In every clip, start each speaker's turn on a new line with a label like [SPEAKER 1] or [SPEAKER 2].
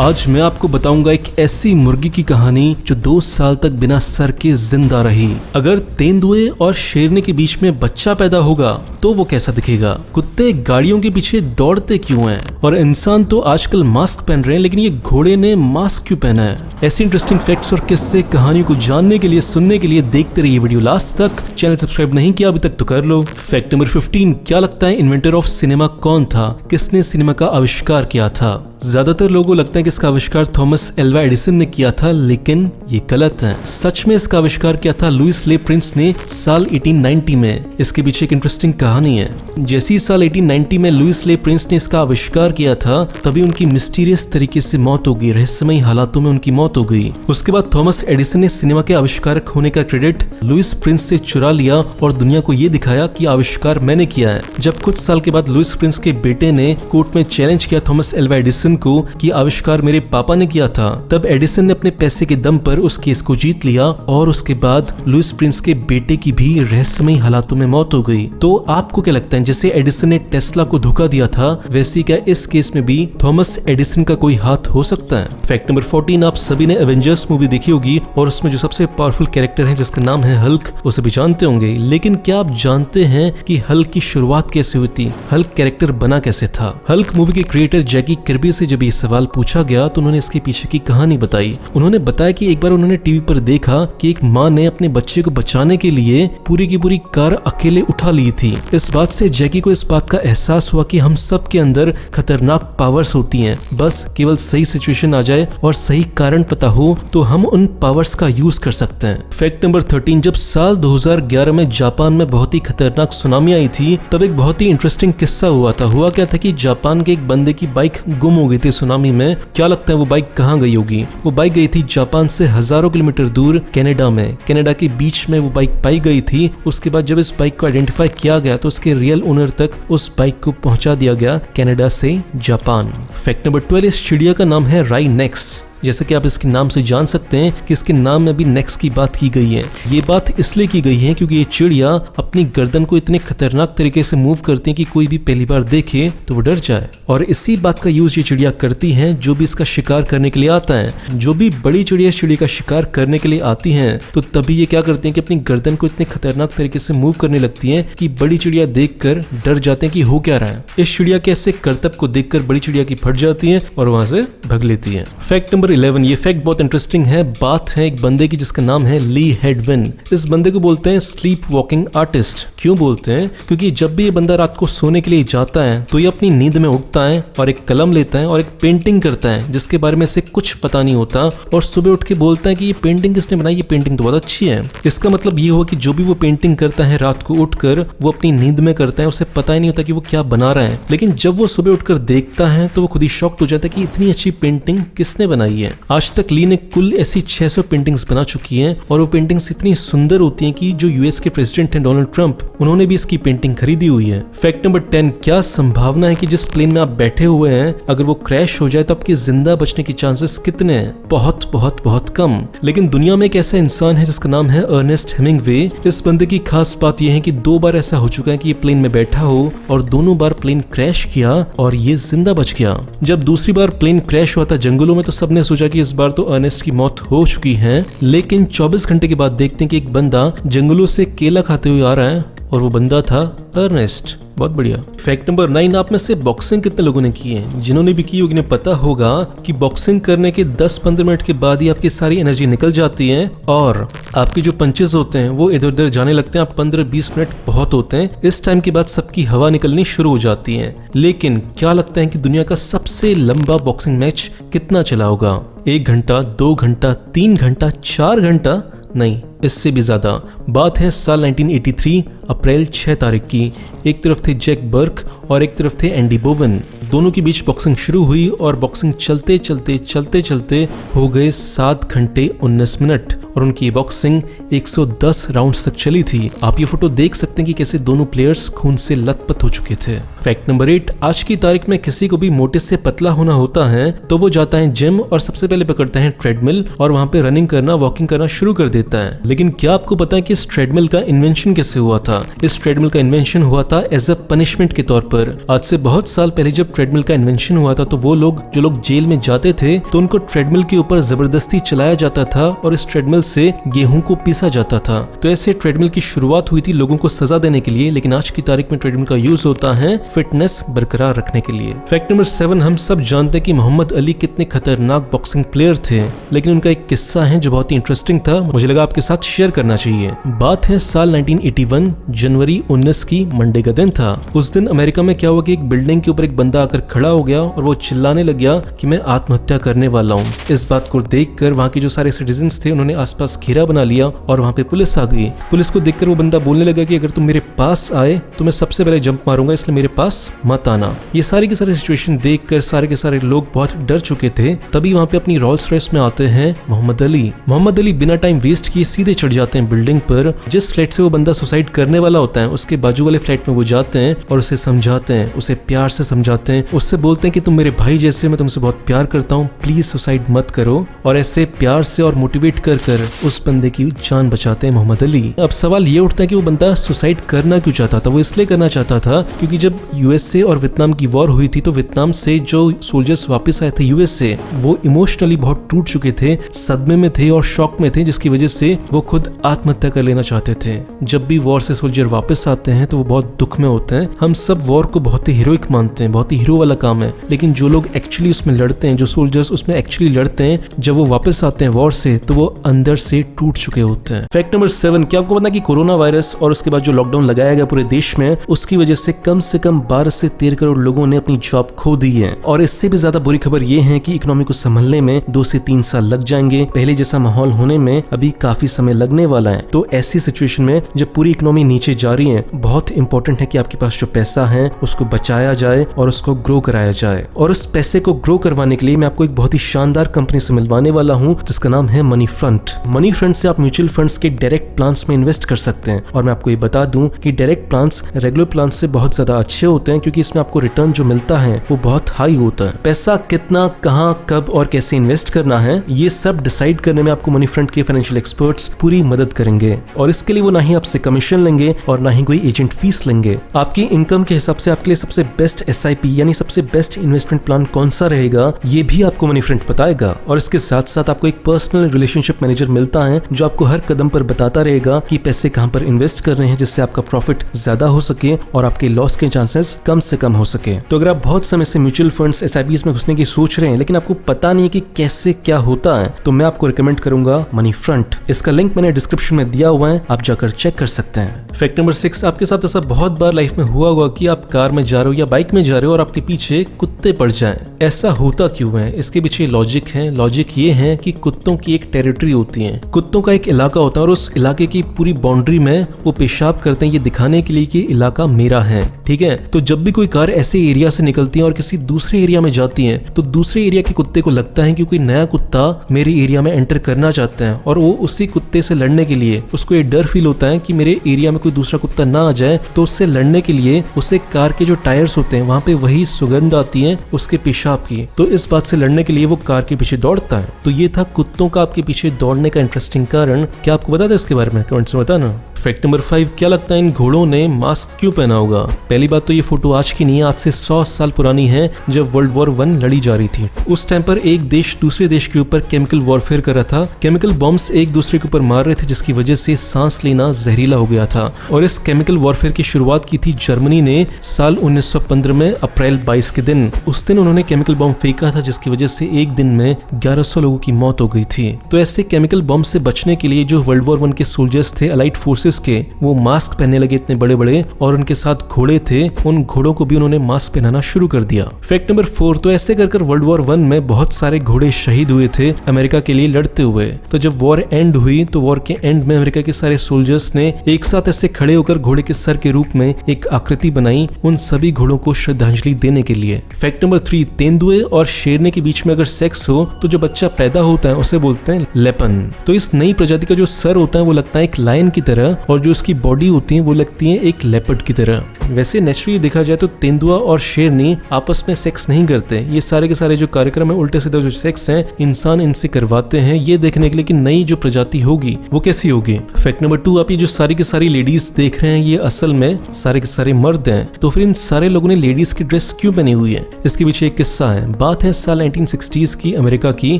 [SPEAKER 1] आज मैं आपको बताऊंगा एक ऐसी मुर्गी की कहानी जो 2 साल तक बिना सर के जिंदा रही। अगर तेंदुए और शेरनी के बीच में बच्चा पैदा होगा तो वो कैसा दिखेगा? कुत्ते गाड़ियों के पीछे दौड़ते क्यों हैं? और इंसान तो आजकल मास्क पहन रहे हैं, लेकिन ये घोड़े ने मास्क क्यों पहना है? ऐसे इंटरेस्टिंग फैक्ट्स और किस्से कहानी को जानने के लिए, सुनने के लिए देखते रहिए वीडियो लास्ट तक। चैनल सब्सक्राइब नहीं किया अभी तक तो कर लो। फैक्ट नंबर 15, क्या लगता है इन्वेंटर ऑफ सिनेमा कौन था? किसने सिनेमा का आविष्कार किया था? ज्यादातर लोगों को लगता है कि इसका आविष्कार थॉमस एल्वा एडिसन ने किया था, लेकिन ये गलत है। सच में इसका आविष्कार किया था लुइस ले प्रिंस ने साल 1890 में। इसके पीछे एक इंटरेस्टिंग कहानी है। जैसे ही साल 1890 में लुइस ले प्रिंस ने इसका आविष्कार किया था, तभी उनकी मिस्टीरियस तरीके से मौत हो गई, रहस्यमयी हालातों में उनकी मौत हो गई। उसके बाद थॉमस एडिसन ने सिनेमा के आविष्कारक होने का क्रेडिट लुइस प्रिंस से चुरा लिया और दुनिया को ये दिखाया कि आविष्कार मैंने किया है। जब कुछ साल के बाद लुइस प्रिंस के बेटे ने कोर्ट में चैलेंज किया थॉमस एल्वा एडिसन को कि आविष्कार मेरे पापा ने किया था, तब एडिसन ने अपने पैसे के दम पर उस केस को जीत लिया और उसके बाद लुइस प्रिंस के बेटे की भी रहस्यमयी हालातों में मौत हो गई। तो आपको क्या लगता है, जैसे एडिसन ने टेस्ला को धोखा दिया था, वैसे क्या इस केस में भी थॉमस एडिसन का कोई हाथ हो सकता है? फैक्ट नंबर 14, आप सभी ने एवेंजर्स मूवी देखी होगी और उसमें जो सबसे पावरफुल कैरेक्टर है जिसका नाम है हल्क, उसे भी जानते होंगे। लेकिन क्या आप जानते हैं कि हल्क की शुरुआत कैसे हुई थी? हल्क कैरेक्टर बना कैसे था? हल्क मूवी के क्रिएटर जैकी किर्बी से जब ये सवाल पूछा गया तो उन्होंने इसके पीछे की कहानी बताई। उन्होंने बताया कि एक बार उन्होंने टीवी पर देखा कि एक माँ ने अपने बच्चे को बचाने के लिए पूरी की पूरी कार अकेले उठा ली थी। इस बात से जैकी को इस बात का एहसास हुआ कि हम सब के अंदर खतरनाक पावर्स होती हैं, बस केवल सही सिचुएशन आ जाए और सही कारण पता हो तो हम उन पावर्स का यूज कर सकते हैं। फैक्ट नंबर 13, जब साल 2011 में जापान में बहुत ही खतरनाक सुनामी आई थी, तब एक बहुत ही इंटरेस्टिंग किस्सा हुआ था। हुआ क्या था कि जापान के एक बंदे की बाइक गुम हो गई थी सुनामी में। क्या लगता है वो बाइक कहाँ गई होगी? वो बाइक गई थी जापान से हजारों किलोमीटर दूर कनाडा में। कनाडा के बीच में वो बाइक पाई गई थी। उसके बाद जब इस बाइक को आइडेंटिफाई किया गया तो उसके रियल ओनर तक उस बाइक को पहुंचा दिया गया, कनाडा से जापान। फैक्ट नंबर 12, इस चिड़िया का नाम है राइनेक्स। जैसे कि आप इसके नाम से जान सकते हैं कि इसके नाम में भी नेक्स की बात की गई है। ये बात इसलिए की गई है क्योंकि ये चिड़िया अपनी गर्दन को इतने खतरनाक तरीके से मूव करती है कि कोई भी पहली बार देखे तो वो डर जाए। और इसी बात का यूज ये चिड़िया करती है जो भी इसका शिकार करने के लिए आता है। जो भी बड़ी चिड़िया इस चिड़िया का शिकार करने के लिए आती हैं, तो तभी ये क्या करती हैं कि अपनी गर्दन को इतने खतरनाक तरीके से मूव करने लगती हैं कि बड़ी चिड़िया देखकर डर जाते हैं कि हो क्या रहा है। इस चिड़िया के ऐसे करतब को देखकर बड़ी चिड़िया की फट जाती है और वहां से भग लेती है। फैक्ट नंबर 11, ये फैक्ट बहुत इंटरेस्टिंग है। बात है एक बंदे की जिसका नाम है ली हेडविन। इस बंदे को बोलते हैं स्लीप वॉकिंग आर्टिस्ट। क्यों बोलते हैं? क्योंकि जब भी ये बंदा रात को सोने के लिए जाता है तो ये अपनी नींद में उठता है और एक कलम लेता है और एक पेंटिंग करता है जिसके बारे में इसे कुछ पता नहीं होता, और सुबह उठ के बोलता है कि ये पेंटिंग किसने बनाई? ये पेंटिंग तो बहुत अच्छी है। इसका मतलब ये हुआ कि जो भी वो पेंटिंग करता है रात को उठकर, वो अपनी नींद में करता है, उसे पता ही नहीं होता कि वो क्या बना रहा है। लेकिन जब वो सुबह उठकर देखता है तो वो खुद ही शॉक्ड हो जाता है कि इतनी अच्छी पेंटिंग किसने बनाई है। आज तक ली ने कुल ऐसी 600 पेंटिंग्स बना चुकी हैं और वो पेंटिंग्स इतनी सुंदर होती हैं कि जो यूएस के प्रेसिडेंट हैं डोनाल्ड ट्रंप, उन्होंने भी इसकी पेंटिंग खरीदी हुई है। फैक्ट नंबर 10, क्या संभावना है कि जिस प्लेन में आप बैठे हुए हैं अगर वो क्रैश हो जाए तो आपके जिंदा बचने के चांसेस कितने हैं? बहुत बहुत बहुत कम। लेकिन दुनिया में एक ऐसा इंसान है जिसका नाम है अर्नेस्ट हेमिंग्वे। इस बंदे की खास बात यह है कि 2 बार ऐसा हो चुका है कि ये प्लेन में बैठा हो और दोनों बार प्लेन क्रैश किया और ये जिंदा बच गया। जब दूसरी बार प्लेन क्रैश हुआ था जंगलों में, तो सबने सोचा कि इस बार तो अर्नेस्ट की मौत हो चुकी है। लेकिन 24 घंटे के बाद देखते हैं कि एक बंदा जंगलों से केला खाते हुए आ रहा है और वो बंदा था अर्नेस्ट। बहुत बढ़िया। फैक्ट नंबर 9, आप में से बॉक्सिंग कितने लोगों ने की है? जिन्होंने भी की होगी उन्हें पता होगा कि बॉक्सिंग करने के 10-15 मिनट के बाद ही आपकी सारी एनर्जी निकल जाती है और आपके जो पंचेस होते हैं वो इधर उधर जाने लगते हैं। आप 15-20 मिनट बहुत होते हैं। इस टाइम के बाद सबकी हवा निकलनी शुरू हो जाती है। लेकिन क्या लगता है कि दुनिया का सबसे लंबा बॉक्सिंग मैच कितना चला होगा? 1 घंटा, 2 घंटा, 3 घंटा, 4 घंटा? नहीं, इससे भी ज्यादा। बात है साल 1983 अप्रैल 6 तारीख की। एक तरफ थे जैक बर्क और एक तरफ थे एंडी बोवन। दोनों के बीच बॉक्सिंग शुरू हुई और बॉक्सिंग चलते चलते चलते चलते हो गए 7 घंटे 19 मिनट। और उनकी बॉक्सिंग 110 राउंड्स तक चली थी। आप ये फोटो देख सकते हैं कि कैसे दोनों प्लेयर्स खून से लथपथ हो चुके थे। फैक्ट नंबर 8, आज की तारीख में किसी को भी मोटे से पतला होना होता है तो वो जाता है जिम और सबसे पहले पकड़ता है ट्रेडमिल और वहां पे रनिंग करना, वॉकिंग करना शुरू कर देता है। लेकिन क्या आपको पता है कि इस ट्रेडमिल का इन्वेंशन कैसे हुआ था? इस ट्रेडमिल का इन्वेंशन हुआ था एज अ पनिशमेंट के तौर पर। आज से बहुत साल पहले जब ट्रेडमिल का इन्वेंशन हुआ था तो वो लोग जो लोग जेल में जाते थे तो उनको ट्रेडमिल के ऊपर जबरदस्ती चलाया जाता था और इस ट्रेडमिल से गेहूं को पीसा जाता था। तो ऐसे ट्रेडमिल की शुरुआत हुई थी लोगों को सजा देने के लिए, लेकिन आज की तारीख में ट्रेडमिल का यूज होता है फिटनेस बरकरार रखने के लिए। फैक्ट नंबर 7, हम सब जानते हैं कि मोहम्मद अली कितने खतरनाक बॉक्सिंग प्लेयर थे, लेकिन उनका एक किस्सा है जो बहुत ही इंटरेस्टिंग था, मुझे लगा आपके साथ शेयर करना चाहिए। बात है साल 1981 जनवरी 19 की, मंडे का दिन था। उस दिन अमेरिका में क्या हुआ कि एक बिल्डिंग के ऊपर एक बंदा आकर खड़ा हो गया और वो चिल्लाने लग गया कि मैं आत्महत्या करने वाला हूँ। इस बात को देखकर वहाँ के जो सारे सिटीजन्स थे उन्होंने आसपास घेरा बना लिया और वहाँ पे पुलिस आ गई। पुलिस को देखकर वो बंदा बोलने लगा कि अगर तुम मेरे पास आए तो मैं सबसे पहले जंप मारूंगा, इसलिए मेरे पास मत आना। ये सारी की सारी सिचुएशन देखकर सारे के सारे लोग बहुत डर चुके थे। तभी वहाँ पे अपनी रोल्स रॉयस में आते हैं मोहम्मद अली। मोहम्मद अली बिना टाइम वेस्ट किए सीधे चढ़ जाते हैं बिल्डिंग पर। जिस फ्लैट से वो बंदा सुसाइड करने वाला होता है उसके बाजू वाले फ्लैट में वो जाते हैं और उसे समझाते हैं, उसे प्यार से समझाते हैं, उससे बोलते हैं कि तुम मेरे भाई जैसे, मैं तुमसे बहुत प्यार करता हूँ, प्लीज सुसाइड मत करो। और ऐसे प्यार से और मोटिवेट कर उस बंदे की जान बचाते हैं मोहम्मद अली। अब सवाल ये उठता है कि वो बंदा सुसाइड करना क्यों चाहता था? वो इसलिए करना चाहता था क्योंकि जब यूएसए और वियतनाम की वॉर हुई थी तो वियतनाम से जो सोल्जर्स वापस आए थे यूएस से, वो इमोशनली बहुत टूट चुके थे, सदमे में थे और शॉक में थे, जिसकी वजह से वो खुद आत्महत्या कर लेना चाहते थे। जब भी वॉर से सोल्जर वापस आते हैं तो वो बहुत दुख में होते हैं। हम सब वॉर को बहुत ही हीरोइक मानते हैं, बहुत ही हीरो वाला काम है, लेकिन जो लोग एक्चुअली उसमें लड़ते हैं, जो सोल्जर्स उसमें एक्चुअली लड़ते हैं, जब वो वापस आते हैं वॉर से तो वो अंदर से टूट चुके होते हैं। फैक्ट नंबर 7, क्या आपको पता है कि कोरोना वायरस और उसके बाद जो लॉकडाउन लगाया गया पूरे देश में, उसकी वजह से कम 12 से 13 करोड़ लोगों ने अपनी जॉब खो दी है। और इससे भी ज्यादा बुरी खबर ये है कि इकोनॉमी को संभलने में 2 से 3 साल लग जाएंगे। पहले जैसा माहौल होने में अभी काफी समय लगने वाला है। तो ऐसी सिचुएशन में जब पूरी इकोनॉमी नीचे जा रही है, बहुत इंपॉर्टेंट है कि आपके पास जो पैसा है उसको बचाया जाए और उसको ग्रो कराया जाए। और उस पैसे को ग्रो करवाने के लिए मैं आपको एक बहुत ही शानदार कंपनी से मिलवाने वाला हूँ जिसका नाम है मनी फ्रंट। मनी फ्रंट से आप म्यूचुअल फंड्स के डायरेक्ट प्लान्स में इन्वेस्ट कर सकते हैं। और मैं आपको ये बता दूं कि डायरेक्ट प्लान्स रेगुलर प्लान से बहुत ज्यादा अच्छे होते हैं क्योंकि इसमें आपको रिटर्न जो मिलता है वो बहुत हाई होता है। पैसा कितना, कहां, कब और कैसे इन्वेस्ट करना है, ये सब डिसाइड करने में आपको मनी फ्रंट के फाइनेंशियल एक्सपर्ट्स पूरी मदद करेंगे। और इसके लिए वो ना ही आपसे कमीशन लेंगे और ना ही कोई एजेंट फीस लेंगे। आपकी इनकम के हिसाब से आपके लिए सबसे बेस्ट SIP यानी सबसे बेस्ट इन्वेस्टमेंट प्लान कौन सा रहेगा, ये भी आपको मनी फ्रंट बताएगा। और इसके साथ साथ आपको एक पर्सनल रिलेशनशिप मैनेजर मिलता है जो आपको हर कदम पर बताता रहेगा कि पैसे कहां पर इन्वेस्ट कर रहे हैं, जिससे आपका प्रॉफिट ज्यादा हो सके और आपके लॉस के चांसेस कम से कम हो सके। तो अगर आप बहुत समय से म्यूचुअल फंड्स SIPs में घुसने की सोच रहे हैं लेकिन आपको पता नहीं है कि कैसे क्या होता है, तो मैं आपको रिकमेंड करूंगा मनी फ्रंट। इसका लिंक मैंने डिस्क्रिप्शन में दिया हुआ है, आप जाकर चेक कर सकते हैं। फैक्ट नंबर 6, आपके साथ ऐसा बहुत बार लाइफ में हुआ होगा कि आप कार में जा रहे हो या बाइक में जा रहे हो और आपके पीछे कुत्ते पड़ जाएं। ऐसा होता क्यों है? इसके पीछे लॉजिक है। लॉजिक ये है कि कुत्तों की एक टेरिटरी होती है, कुत्तों का एक इलाका होता है और उस इलाके की पूरी बाउंड्री में वो पेशाब करते हैं, ये दिखाने के लिए कि इलाका मेरा है। ठीक है, तो जब भी कोई कार ऐसे एरिया से निकलती है और किसी दूसरे एरिया में जाती है तो दूसरे एरिया के कुत्ते को लगता है कि कोई नया कुत्ता मेरे एरिया में एंटर करना चाहता है और वो उसी कुत्ते से लड़ने के लिए, उसको ये डर फील होता है कि मेरे एरिया में कोई दूसरा कुत्ता ना आ जाए, तो उससे लड़ने के लिए उसे कार के जो टायर्स होते हैं वहां पे वही सुगंध आती है उसके पेशाब की, तो इस बात से लड़ने के लिए वो कार के पीछे दौड़ता है। तो ये था कुत्तों का आपके पीछे दौड़ने का इंटरेस्टिंग कारण। क्या आपको पता था इसके बारे में? कमेंट्स में बताना। फैक्ट नंबर 5, क्या लगता है इन घोड़ों ने मास्क क्यों पहना होगा? पहली बात तो ये फोटो आज की नहीं है, आज से 100 साल पुरानी है जब वर्ल्ड वॉर 1 लड़ी जा रही थी। उस टाइम पर एक देश दूसरे देश के ऊपर केमिकल वॉरफेयर कर रहा था, केमिकल बॉम्ब्स एक दूसरे के ऊपर मार रहे थे जिसकी वजह से सांस लेना जहरीला हो गया था। और इस केमिकल वॉरफेयर की शुरुआत की थी जर्मनी ने साल 1915 में अप्रैल 22 के दिन। उस दिन उन्होंने केमिकल बॉम्ब फेंका था जिसकी वजह से एक दिन में 1100 लोगों की मौत हो गई थी। तो ऐसे केमिकल बॉम्ब से बचने के लिए जो वर्ल्ड वॉर 1 के सोल्जर्स थे अलाइड फोर्सेस के, वो मास्क पहनने लगे इतने बड़े बड़े, और उनके साथ घोड़े थे, उन घोड़ों को भी उन्होंने मास्क पहनाना शुरू कर दिया। फैक्ट नंबर 4, तो ऐसे कर वर्ल्ड वॉर 1 में बहुत सारे घोड़े शहीद हुए थे अमेरिका के लिए लड़ते हुए। तो जब वॉर एंड हुई तो वॉर के एंड में अमेरिका के सारे सोल्जर्स ने एक साथ ऐसे खड़े होकर घोड़े के सर के रूप में एक आकृति बनाई उन सभी घोड़ों को श्रद्धांजलि देने के लिए। फैक्ट नंबर 3, तेंदुए और शेरनी के बीच में अगर सेक्स हो तो जो बच्चा पैदा होता है उसे बोलते हैं लेपन। लायन। तो इस नई प्रजाति का जो सर होता है वो लगता है एक लायन की तरह और जो उसकी बॉडी होती है वो लगती है एक लेपर्ड की तरह। वैसे नेचुरली देखा जाए तो तेंदुआ और शेरनी आपस में सेक्स नहीं करते। ये सारे के सारे जो कार्यक्रम है उल्टे सीधे जो सेक्स है इंसान इनसे करवाते हैं ये देखने के लिए कि नई जो प्रजाति होगी वो कैसी होगी। फैक्ट नंबर 2, आप ये जो सारी की सारी लेडीज देख रहे हैं ये असल में सारे के सारे मर्द हैं। तो फिर इन सारे लोगों ने लेडीज की ड्रेस क्यों पहनी हुई है? इसके पीछे एक किस्सा है। बात है साल 1960s की अमेरिका की।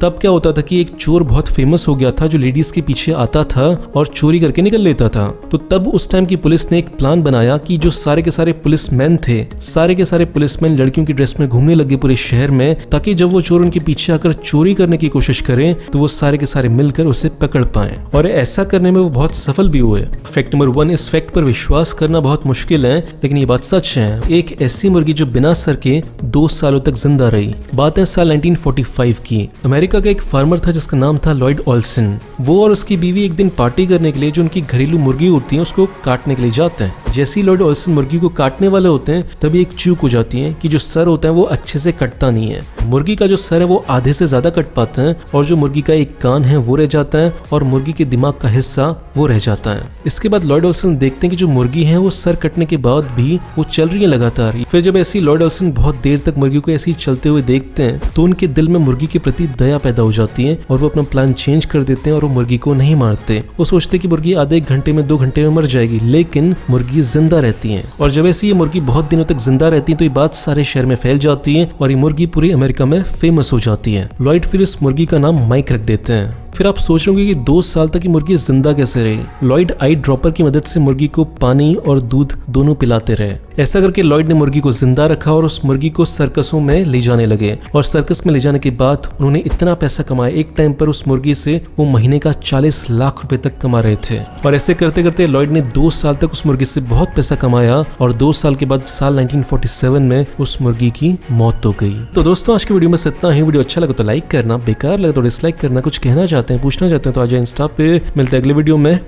[SPEAKER 1] तब क्या होता था कि एक चोर बहुत फेमस हो गया था जो लेडीज के पीछे आता था और चोरी करके निकल लेता था। तो तब उस टाइम की पुलिस ने एक प्लान बनाया कि जो सारे के सारे पुलिसमैन थे, सारे के सारे पुलिसमैन लड़कियों की ड्रेस में घूमने लगे पूरे शहर में, ताकि जब वो चोर उनके पीछे आकर चोरी करने की कोशिश करें तो वो सारे के सारे मिलकर उसे पकड़ पाए। और ऐसा करने में वो बहुत सफल भी हुए। फैक्ट नंबर 1, इस फैक्ट पर विश्वास करना बहुत मुश्किल है लेकिन ये बात सच है। एक ऐसी मुर्गी जो बिना सर के 2 सालों तक जिंदा रही। बात है साल 1945 की। अमेरिका का एक फार्मर था जिसका नाम था लॉयड ओल्सन। वो और उसकी बीवी एक दिन पार्टी करने के लिए जो उनकी घरेलू मुर्गी होती है उसको काटने के लिए जाते हैं। जैसे ही लॉयड ओल्सन मुर्गी को काटने वाले होते हैं तभी एक चूक हो जाती है कि जो सर होता है वो अच्छे से कटता नहीं है। मुर्गी का जो सर है वो आधे से ज्यादा कट पाता है और जो मुर्गी का एक कान है वो रह जाता है और मुर्गी के दिमाग का हिस्सा वो रह जाता है। इसके बाद लॉयड ओल्सन देखते हैं कि जो मुर्गी है वो सर कटने के बाद भी वो चल रही है लगातार। फिर जब ऐसी लॉयड ओल्सन बहुत देर तक मुर्गी को ऐसे ही चलते हुए देखते हैं तो उनके दिल में मुर्गी के प्रति दया पैदा हो जाती है और वो अपना प्लान चेंज कर देते हैं और वो मुर्गी को नहीं मारते। वो सोचते कि मुर्गी आधे 1 घंटे में 2 घंटे में मर जाएगी, लेकिन मुर्गी जिंदा रहती है। और जब ऐसे ये मुर्गी बहुत दिनों तक जिंदा रहती है तो ये बात सारे शहर में फैल जाती है और ये मुर्गी पूरी अमेरिका में फेमस हो जाती है। लॉयड फिर इस मुर्गी का नाम माइक रख देते हैं। फिर आप सोच रहे होंगे कि 2 साल तक ये मुर्गी जिंदा कैसे रही। लॉयड आई ड्रॉपर की मदद से मुर्गी को पानी और दूध दोनों पिलाते रहे। ऐसा करके लॉयड ने मुर्गी को जिंदा रखा और उस मुर्गी को सर्कसों में ले जाने लगे। और सर्कस में ले जाने के बाद उन्होंने इतना पैसा कमाया, एक टाइम पर उस मुर्गी से वो महीने का 40 लाख रुपए तक कमा रहे थे। और ऐसे करते करते लॉयड ने 2 साल तक उस मुर्गी से बहुत पैसा कमाया और 2 साल के बाद साल 1947 में उस मुर्गी की मौत हो गई। तो दोस्तों आज की वीडियो में इतना ही। वीडियो अच्छा लगा तो लाइक करना, बेकार लगा तो डिसलाइक करना। कुछ कहना चाहते हैं, पूछना चाहते हैं तो आ जाए इंस्टा पे। मिलते हैं अगले वीडियो में।